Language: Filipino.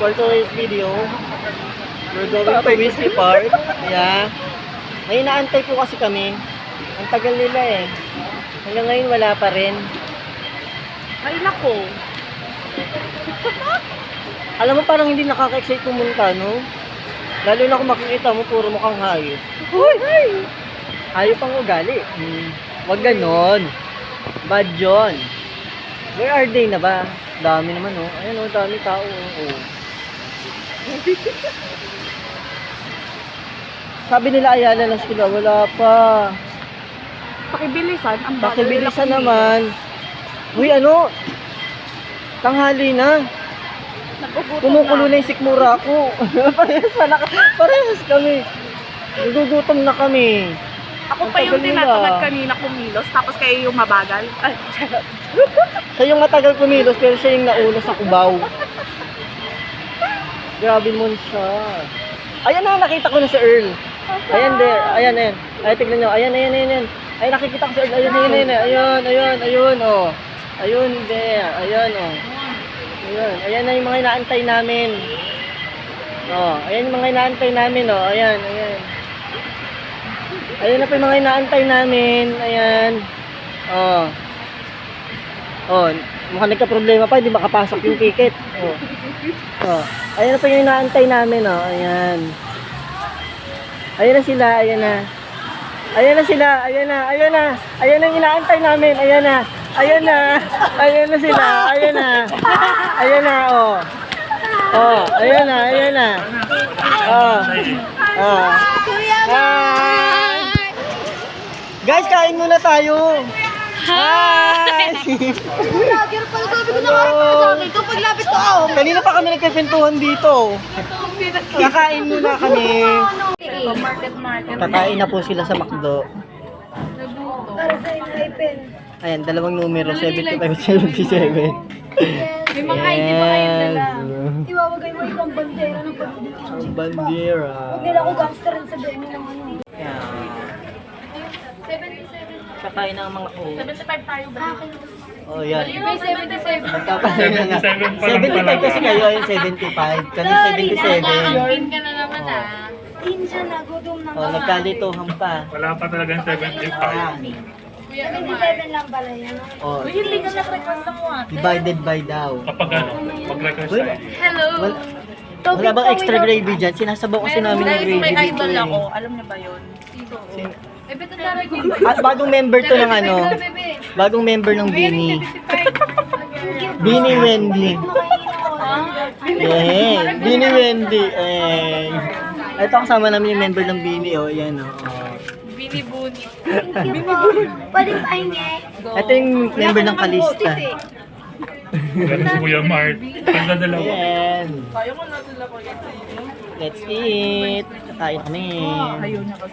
for today's video, we're going to Whiskey Park. Yeah. May inaantay po kasi kami. Ang tagal nila eh. Hanggang ngayon wala pa rin. Ay, nako. Alam mo parang hindi nakaka-excite pumunta, no? Lalo na kung makikita mo, puro mukhang hayop. Uy! Hayop ang ugali. Wag ganon. Bad yun. Where are they na ba? Dami naman, oh. Ayan, oh, dami tao. Oh. Sabi nila Ayala lang sila. Wala pa. Pakibilisan. Ang bagal Pakibilisan nila naman. Uy, ano? Tanghali na. Nagugutom Kumukulo na yung sikmura ko. Parehas kami. Nagugutom na kami. Ako Ang pa yung tagal nila. tinatamad kanina kumilos, tapos kayo yung mabagal. Ay, charot. Siya yung matagal kumilos, pero siya yung nauna sa kubaw. Grabe mo siya. Ayan na, nakita ko na si Earl. Ayan there, ayan, ayan. Ay, tignan nyo, ayan, ayan, ayan, ayan. Ay, nakikita ko si Earl, ayun, ayun, ayun, ayun, ayun, ayun, oh. Ayun there, ayun, oh. Ayun, ayan na yung mga inaantay namin. Oh, ayan yung mga inaantay namin, oh. Ayan, ayan. Ayan na po yung mga inaantay namin. Ayan. Oh. Oh, mukhang nagka-problema pa, hindi makapasok yung ticket. Oh. Oh. Ayan na po yung inaantay namin, oh. Ayan. Ayan na sila, ayan na. Ayan na sila, ayan na, ayan na. Ayan na yung inaantay namin, ayan na. Ayan na. Ayan na sila, ayan na. Ayan na, oh. Oh, ayan na, ayan na. Oh. Oh. Hi! Guys, kain muna tayo. Hi! Vlogger pala, sabi ko nakarap ka sa akin. Ito, paglapit ko ako. Kanina pa kami nagkikwentuhan dito. Kakain muna kami. Market. Kakain na po sila sa McDo. Para sa in-hypen. Ayan, dalawang numero, 75 at 77. May mga ID pa kayo dala. Iwawagay mo isang bandera ng pagdito. Ang bandera. Huwag nila ako gangster rin sa demi ng ano. Ayan. Kakain ng mga 75 tayo ba? Oh, yan. May 77. Magkakain na nga. 75 kasi kayo, ayun 75. Kami 77. Pin ka na naman ah. Tinja na, gutom na Oh, nagkalitohan pa. Wala pa talagang 75. Ah, 77 lang pala yan. oh, Hindi ka nag-request ng water. divided by daw. Kapag ano, mag-request Uy, tayo. Hello. wala bang extra gravy dyan? Sinasabaw kasi namin yung Guys, gravy may dito idol eh. ako. Alam niyo ba yun? Sino? Eh, beto taray ko. At bagong member to ng ano, bagong member ng Bini. Bini Wendy. Yeah, Bini Wendy. Eh. Ito kasama namin yung member ng Bini, oh, yan oh. Binibuni. Thank you po. Pwede pahingi. Ito yung member ng Kalista. Ganun si Kuya Mart. Ganda dalawa. Ayan. Kaya mo na sila ko yan. Let's eat. Kakain kami. Ayaw niya kasi.